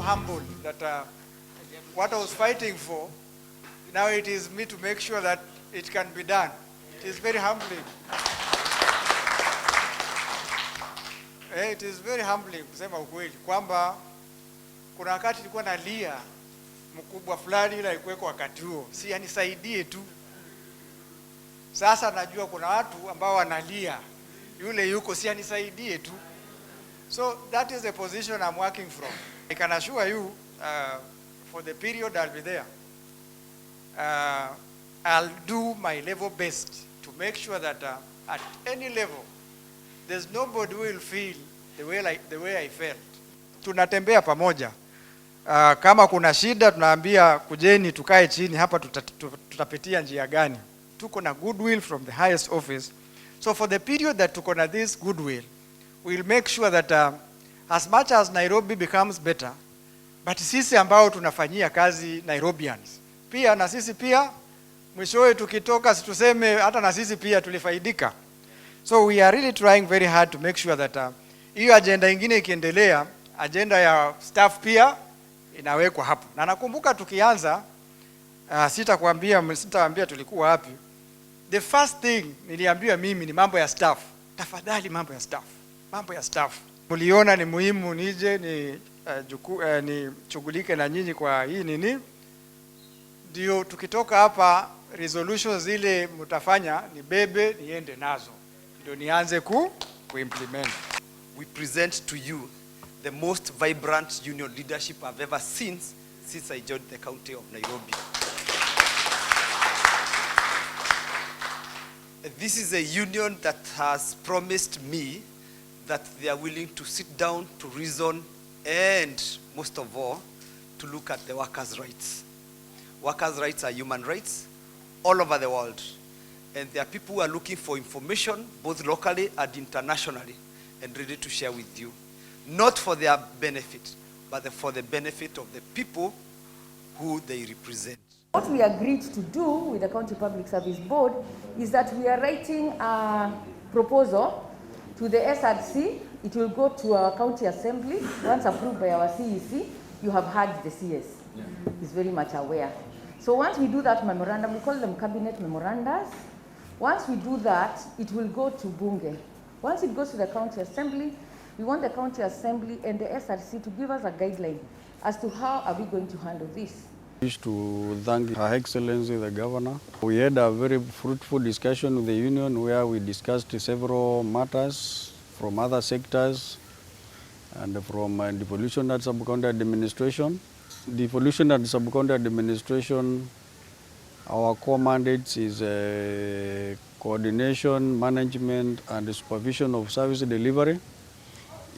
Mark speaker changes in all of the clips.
Speaker 1: humbled that what I was fighting for, now it is me to make sure that it can be done. It is very humbling. It is very humbling kusema ukweli kwamba kuna wakati nilikuwa nalia mkubwa fulani ila ikuweko wakati huo si anisaidie tu. Sasa najua kuna watu ambao wanalia yule yuko si anisaidie tu. So that is the position I'm working from. I can assure you for the period I'll be there, I'll do my level best to make sure that at any level there's nobody who will feel the way I felt. Tunatembea pamoja. Kama kuna shida tunaambia kujeni tukae chini hapa tutapitia njia gani. Tuko na goodwill from the highest office. So for the period that tuko na this goodwill, we'll make sure that as much as Nairobi becomes better, but sisi ambao tunafanyia kazi Nairobians, pia na sisi pia mwishowe tukitoka situseme hata na sisi pia tulifaidika. So we are really trying very hard to make sure that hiyo agenda ingine ikiendelea, agenda staff pia inawekwa hapo. Na nakumbuka tukianza, sitawaambia tulikuwa wapi. The first thing niliambiwa mimi ni mambo ya staff. Tafadhali mambo ya staff. Mambo ya staff. Muliona ni muhimu nije ni shughulike na nyinyi kwa hii nini? Ndio tukitoka hapa resolutions zile mtafanya ni bebe niende nazo. Ndio nianze ku-implement.
Speaker 2: We present to you the most vibrant union leadership I've ever seen since I joined the county of Nairobi. This is a union that has promised me that they are willing to sit down to reason and, most of all, to look at the workers' rights. Workers' rights are human rights all over the world. And there are people who are looking for information, both locally and internationally, and ready to share with you. Not for their benefit, but for the benefit of the people who they represent.
Speaker 3: What we agreed to do with the County Public Service Board is that we are writing a proposal to the SRC. It will go to our county assembly. Once approved by our CEC, you have heard the CS. He's very much aware. So once we do that memorandum, we call them cabinet memorandas. Once we do that, it will go to Bunge. Once it goes to the county assembly, we want the county assembly and the SRC to give us a guideline as to how are we going to handle this.
Speaker 4: I wish to thank Her Excellency the Governor. We had a very fruitful discussion with the union where we discussed several matters from other sectors and from devolution and sub-county administration. Devolution and sub-county administration, our core mandates is coordination, management and supervision of service delivery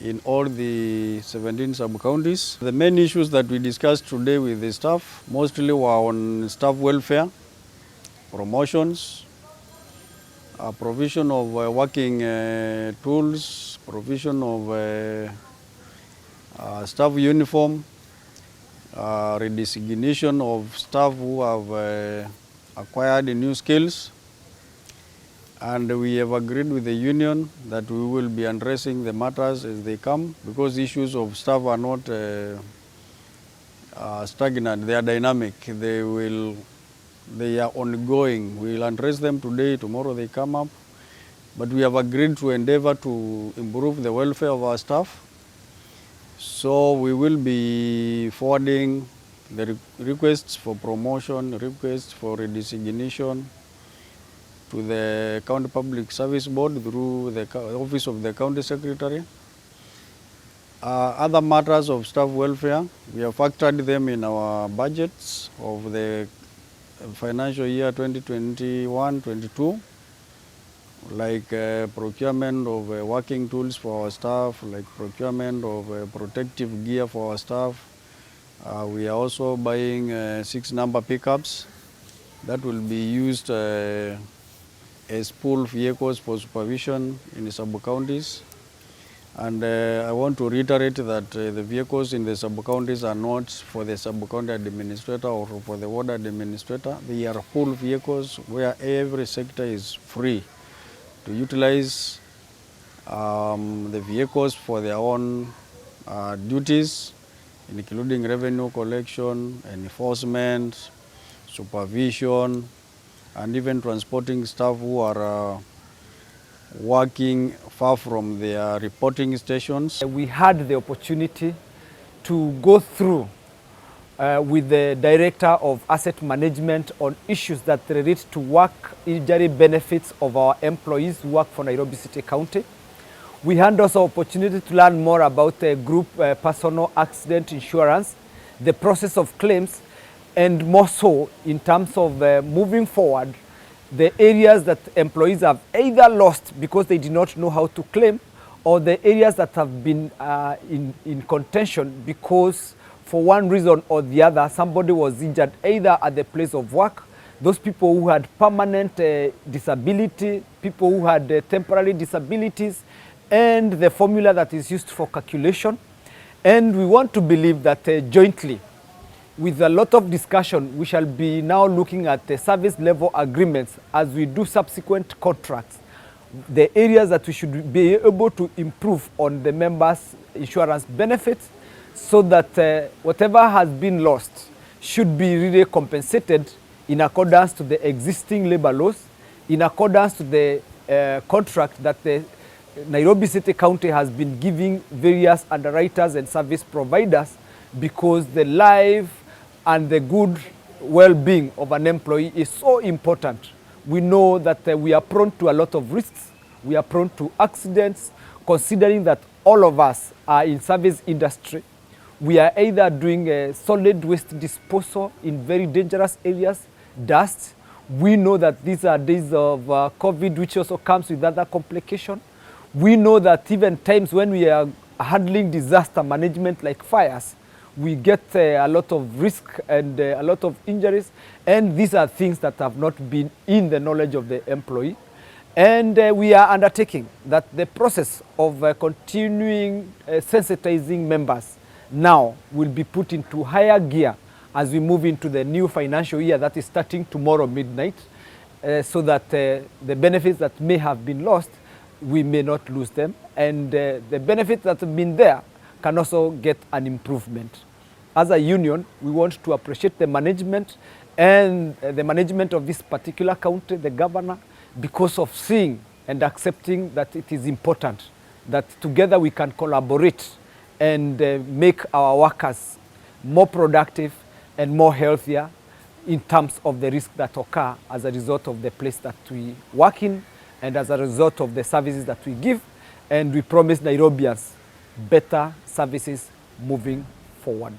Speaker 4: in all the 17 sub-counties. The main issues that we discussed today with the staff mostly were on staff welfare, promotions, provision of working tools, provision of staff uniform, redesignation of staff who have acquired new skills. And we have agreed with the union that we will be addressing the matters as they come, because issues of staff are not stagnant, they are dynamic, they are ongoing. We will address them today, tomorrow they come up. But we have agreed to endeavor to improve the welfare of our staff. So we will be forwarding the requests for promotion, requests for redesignation to the County Public Service Board through the Office of the County Secretary. Other matters of staff welfare, we have factored them in our budgets of the financial year 2021-22, like procurement of working tools for our staff, like procurement of protective gear for our staff. We are also buying 6-number pickups that will be used as pool vehicles for supervision in the sub-counties. And I want to reiterate that the vehicles in the sub-counties are not for the sub-county administrator or for the ward administrator. They are pool vehicles where every sector is free to utilize the vehicles for their own duties including revenue collection, enforcement, supervision, and even transporting staff who are working far from their reporting stations.
Speaker 5: We had the opportunity to go through with the Director of Asset Management on issues that relate to work injury benefits of our employees who work for Nairobi City County. We had also opportunity to learn more about group personal accident insurance, the process of claims, and more so in terms of moving forward, the areas that employees have either lost because they did not know how to claim, or the areas that have been in contention because for one reason or the other, somebody was injured either at the place of work, those people who had permanent disability, people who had temporary disabilities, and the formula that is used for calculation. And we want to believe that jointly, with a lot of discussion, we shall be now looking at the service level agreements as we do subsequent contracts, the areas that we should be able to improve on the members' insurance benefits, so that whatever has been lost should be really compensated in accordance to the existing labor laws, in accordance to the contract that the Nairobi City County has been giving various underwriters and service providers, because the life and the good well-being of an employee is so important. We know that we are prone to a lot of risks, we are prone to accidents, considering that all of us are in service industry. We are either doing solid waste disposal in very dangerous areas, dust. We know that these are days of COVID, which also comes with other complications. We know that even times when we are handling disaster management like fires, we get a lot of risk and a lot of injuries. And these are things that have not been in the knowledge of the employee. And we are undertaking that the process of continuing sensitizing members now will be put into higher gear as we move into the new financial year that is starting tomorrow midnight, so that the benefits that may have been lost, we may not lose them, and the benefits that have been there can also get an improvement. As a union, we want to appreciate the management and the management of this particular county, the governor, because of seeing and accepting that it is important that together we can collaborate and make our workers more productive and more healthier in terms of the risk that occur as a result of the place that we work in and as a result of the services that we give. And we promise Nairobians better services moving forward.